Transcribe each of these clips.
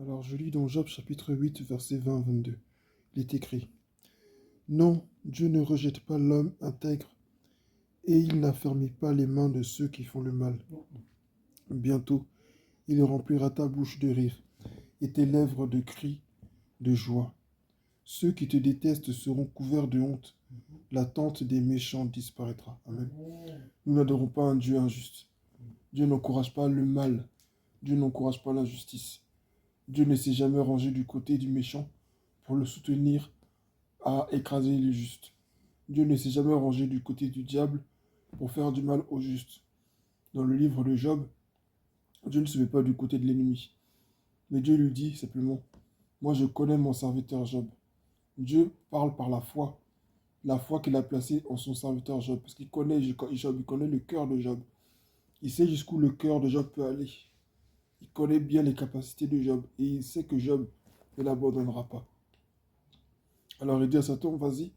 Alors je lis dans Job chapitre 8, versets 20 à 22. Il est écrit: Non, Dieu ne rejette pas l'homme intègre, et il n'affermit pas les mains de ceux qui font le mal. Bientôt, il remplira ta bouche de rire, et tes lèvres de cris de joie. Ceux qui te détestent seront couverts de honte. La tente des méchants disparaîtra. Amen. Nous n'adorons pas un Dieu injuste. Dieu n'encourage pas le mal. Dieu n'encourage pas l'injustice. Dieu ne s'est jamais rangé du côté du méchant pour le soutenir à écraser les justes. Dieu ne s'est jamais rangé du côté du diable pour faire du mal aux justes. Dans le livre de Job, Dieu ne se met pas du côté de l'ennemi. Mais Dieu lui dit simplement: Moi je connais mon serviteur Job. Dieu parle par la foi qu'il a placée en son serviteur Job, parce qu'il connaît Job, il connaît le cœur de Job. Il sait jusqu'où le cœur de Job peut aller. Il connaît bien les capacités de Job, et il sait que Job ne l'abandonnera pas. Alors il dit à Satan: Vas-y,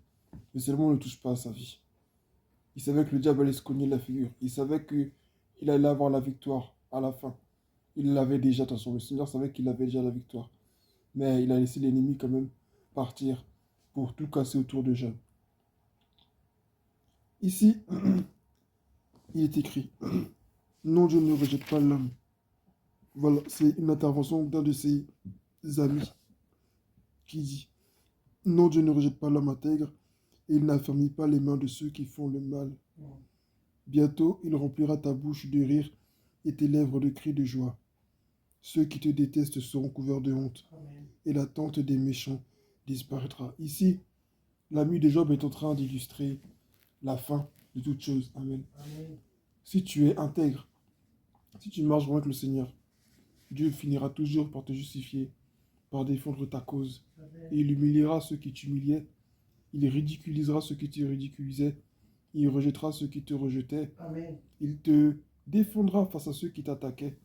mais seulement ne touche pas à sa vie. Il savait que le diable allait se cogner la figure. Il savait qu'il allait avoir la victoire à la fin. Il l'avait déjà, attention, le Seigneur savait qu'il avait déjà la victoire. Mais il a laissé l'ennemi quand même partir pour tout casser autour de Job. Ici, il est écrit: Non, Dieu ne rejette pas l'homme. Voilà, c'est une intervention d'un de ses amis qui dit: Non, Dieu ne rejette pas l'homme intègre, et il n'affermit pas les mains de ceux qui font le mal. Bientôt, il remplira ta bouche de rire et tes lèvres de cris de joie. Ceux qui te détestent seront couverts de honte, et la tente des méchants disparaîtra. Ici, l'ami de Job est en train d'illustrer la fin de toute chose. Amen. Amen. Si tu es intègre, si tu marches vraiment avec le Seigneur, Dieu finira toujours par te justifier, par défendre ta cause. Amen. Et il humiliera ceux qui t'humiliaient, il ridiculisera ceux qui te ridiculisaient, il rejettera ceux qui te rejetaient, Amen. il te défendra face à ceux qui t'attaquaient.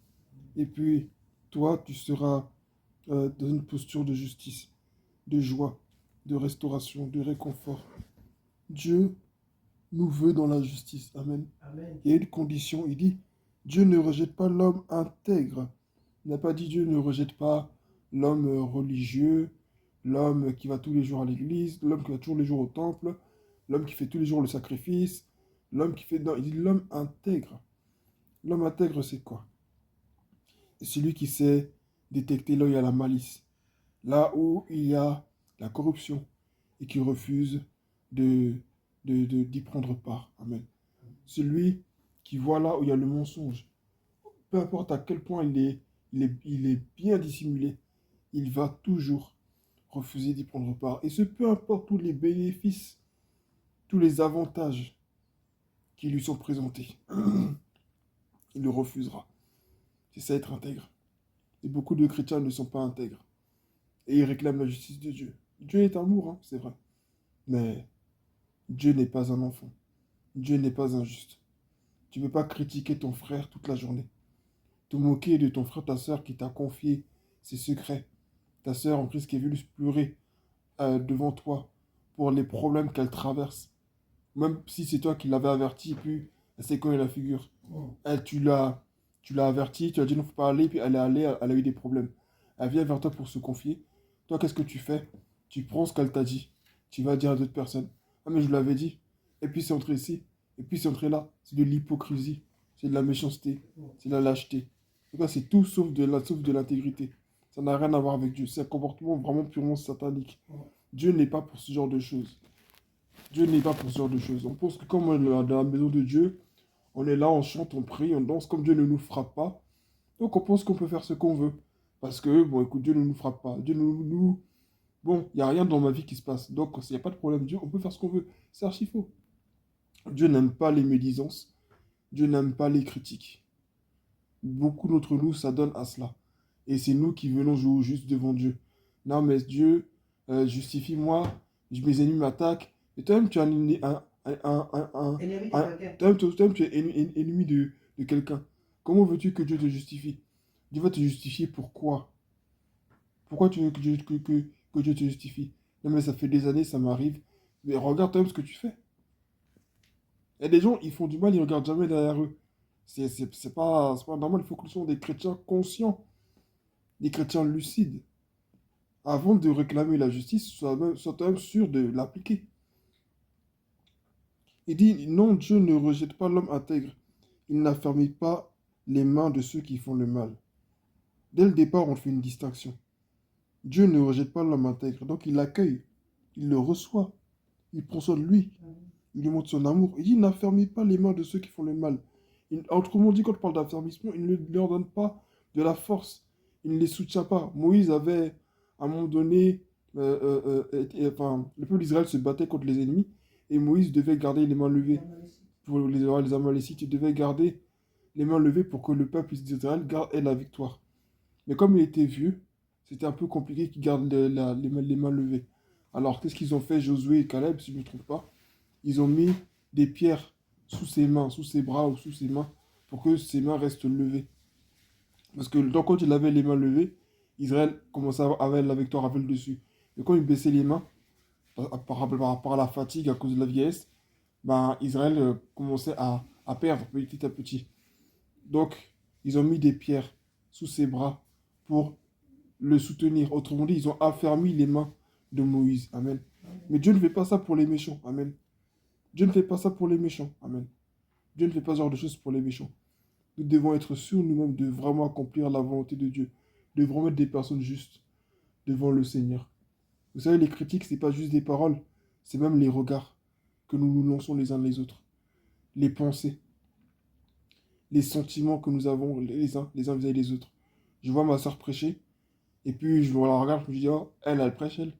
Et puis, toi, tu seras dans une posture de justice, de joie, de restauration, de réconfort. Dieu nous veut dans la justice. Amen. Amen. Il y a une condition, il dit: Dieu ne rejette pas l'homme intègre. Il n'a pas dit Dieu ne rejette pas l'homme religieux, l'homme qui va tous les jours à l'église, l'homme qui va tous les jours au temple, l'homme qui fait tous les jours le sacrifice, l'homme qui fait... Non, il dit l'homme intègre. L'homme intègre, c'est quoi? C'est celui qui sait détecter là où il y a la malice, là où il y a la corruption, et qui refuse de, d'y prendre part. Amen. Celui qui voit là où il y a le mensonge, peu importe à quel point il est bien dissimulé, il va toujours refuser d'y prendre part. Et ce, peu importe tous les bénéfices, tous les avantages qui lui sont présentés, il le refusera. C'est ça être intègre. Et beaucoup de chrétiens ne sont pas intègres. Et ils réclament la justice de Dieu. Dieu est amour, hein, c'est vrai. Mais Dieu n'est pas un enfant. Dieu n'est pas injuste. Tu ne peux pas critiquer ton frère toute la journée. Te moquer de ton frère, ta soeur qui t'a confié ses secrets. Ta soeur en Christ qui est venue pleurer devant toi pour les problèmes qu'elle traverse. Même si c'est toi qui l'avais averti, et puis elle s'est cognée la figure. Elle, tu l'as averti, tu as dit non, faut pas aller, puis elle est allée, elle a eu des problèmes. Elle vient vers toi pour se confier. Toi, qu'est-ce que tu fais? Tu prends ce qu'elle t'a dit. Tu vas dire à d'autres personnes: Ah, mais je l'avais dit. Et puis c'est entré ici. Et puis c'est entré là. C'est de l'hypocrisie. C'est de la méchanceté. C'est de la lâcheté. En tout cas, c'est tout sauf de l'intégrité. Ça n'a rien à voir avec Dieu. C'est un comportement vraiment purement satanique. Dieu n'est pas pour ce genre de choses. Dieu n'est pas pour ce genre de choses. On pense que comme on est dans la maison de Dieu, on est là, on chante, on prie, on danse, comme Dieu ne nous frappe pas. Donc on pense qu'on peut faire ce qu'on veut. Parce que, bon, écoute, Dieu ne nous frappe pas. Bon, il n'y a rien dans ma vie qui se passe. Donc, s'il n'y a pas de problème, Dieu, on peut faire ce qu'on veut. C'est archi faux. Dieu n'aime pas les médisances. Dieu n'aime pas les critiques. Beaucoup d'entre nous s'adonnent à cela. Et c'est nous qui venons jouer au juste devant Dieu. Non, mais Dieu, justifie-moi, mes ennemis m'attaquent. Et toi-même, tu es Ennemi de un- quelqu'un. toi-même, tu es ennemi de quelqu'un. Comment veux-tu que Dieu te justifie? Dieu va te justifier pourquoi? Pourquoi tu veux que Dieu te justifie? Non, mais ça fait des années, ça m'arrive. Mais regarde toi-même ce que tu fais. Il y a des gens, ils font du mal, ils regardent jamais derrière eux. C'est pas normal, il faut que nous soyons des chrétiens conscients. des chrétiens lucides, avant de réclamer la justice, soient même sûrs de l'appliquer. Il dit, non, Dieu ne rejette pas l'homme intègre. Il n'affermit pas les mains de ceux qui font le mal. Dès le départ, on fait une distinction. Dieu ne rejette pas l'homme intègre, donc il l'accueille, il le reçoit, il prend soin de lui, il lui montre son amour. Il dit, n'affermit pas les mains de ceux qui font le mal. Autrement dit, quand on parle d'affermissement, il ne leur donne pas de la force, il ne les soutient pas. Moïse avait, à un moment donné, enfin, le peuple d'Israël se battait contre les ennemis, et Moïse devait garder les mains levées. Pour les Amalécites, il devait garder les mains levées pour que le peuple d'Israël ait la victoire. Mais comme il était vieux, c'était un peu compliqué qu'il garde les mains levées. Alors, qu'est-ce qu'ils ont fait, Josué et Caleb, si je ne me trompe pas? Ils ont mis des pierres sous ses mains, sous ses bras ou sous ses mains, pour que ses mains restent levées. Parce que donc, quand il avait les mains levées, Israël commençait à avoir la victoire avec le dessus. Mais quand il baissait les mains, par la fatigue à cause de la vieillesse, ben, Israël commençait à perdre petit à petit. Donc, ils ont mis des pierres sous ses bras pour le soutenir. Autrement dit, ils ont affermi les mains de Moïse. Amen. Mais Dieu ne fait pas ça pour les méchants. Amen. Dieu ne fait pas ça pour les méchants. Amen. Dieu ne fait pas ce genre de choses pour les méchants. Nous devons être sûrs nous-mêmes de vraiment accomplir la volonté de Dieu, de vraiment être des personnes justes devant le Seigneur. Vous savez, les critiques, ce n'est pas juste des paroles, c'est même les regards que nous nous lançons les uns les autres, les pensées, les sentiments que nous avons les uns vis-à-vis des autres. Je vois ma soeur prêcher, et puis je la regarde, je me dis, oh, elle prêche, elle.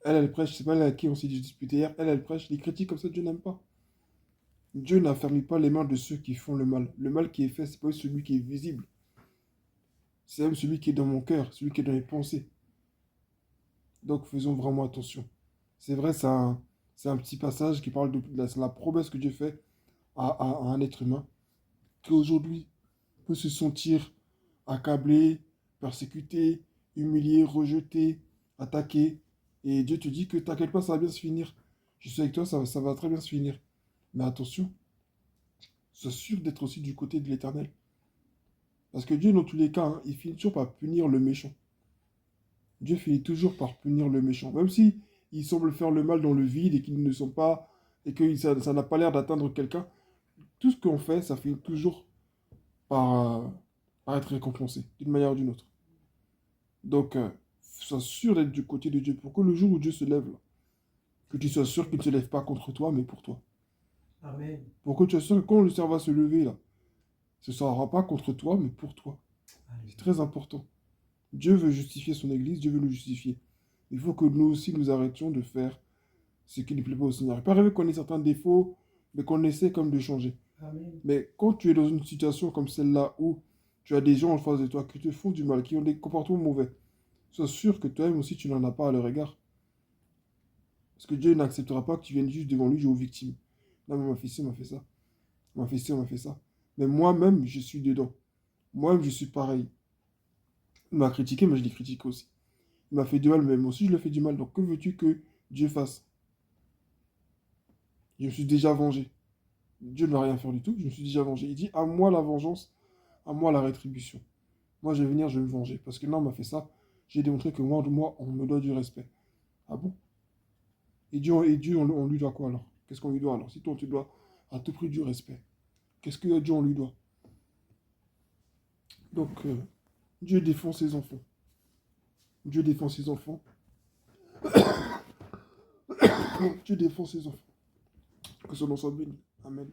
Elle prêche, c'est pas elle à qui on s'est disputé hier, elle prêche. Les critiques comme ça, Dieu n'aime pas. Dieu n'affermit pas les mains de ceux qui font le mal. Le mal qui est fait, c'est pas celui qui est visible. C'est même celui qui est dans mon cœur, celui qui est dans mes pensées. Donc faisons vraiment attention. C'est vrai, c'est un petit passage qui parle de la promesse que Dieu fait à un être humain, qui aujourd'hui peut se sentir accablé, persécuté, humilié, rejeté, attaqué. Et Dieu te dit que t'inquiète pas, ça va bien se finir. Je suis avec toi, ça va très bien se finir. Mais attention, sois sûr d'être aussi du côté de l'Éternel. Parce que Dieu, dans tous les cas, hein, il finit toujours par punir le méchant. Dieu finit toujours par punir le méchant. Même si il semble faire le mal dans le vide et qu'ils ne sont pas, et que ça n'a pas l'air d'atteindre quelqu'un, tout ce qu'on fait, ça finit toujours par, par être récompensé, d'une manière ou d'une autre. Donc, sois sûr d'être du côté de Dieu pour que le jour où Dieu se lève, là, que tu sois sûr qu'il ne se lève pas contre toi, mais pour toi. Amen. Pour que tu sois sûr que quand le Seigneur va se lever, là, ce ne sera pas contre toi, mais pour toi. C'est très important. Dieu veut justifier son Église, Dieu veut nous justifier. Il faut que nous aussi nous arrêtions de faire ce qui ne plaît pas au Seigneur. Il peut arriver qu'on ait certains défauts, mais qu'on essaie comme de changer. Amen. Mais quand tu es dans une situation comme celle-là où tu as des gens en face de toi qui te font du mal, qui ont des comportements mauvais, sois sûr que toi-même aussi tu n'en as pas à leur égard. Parce que Dieu n'acceptera pas que tu viennes juste devant lui jouer aux victimes. Non, mais ma fille, ci, m'a fait ça. Ma fille, ci, m'a fait ça. Mais moi-même, je suis dedans. Moi-même, je suis pareil. Il m'a critiqué, mais je l'ai critiqué aussi. Il m'a fait du mal, mais moi aussi, je lui ai fait du mal. Donc, que veux-tu que Dieu fasse? Je me suis déjà vengé. Dieu ne va rien faire du tout, je me suis déjà vengé. Il dit, à moi la vengeance, à moi la rétribution. Moi, je vais venir, je vais me venger. Parce que non, on m'a fait ça. J'ai démontré que moi, on me doit du respect. Ah bon? Et Dieu, on lui doit quoi alors? Qu'est-ce qu'on lui doit alors? Si toi, tu dois à tout prix du respect, qu'est-ce que Dieu, on lui doit? Donc, Dieu défend ses enfants. Dieu défend ses enfants. Dieu défend ses enfants. Que son nom soit béni. Amen.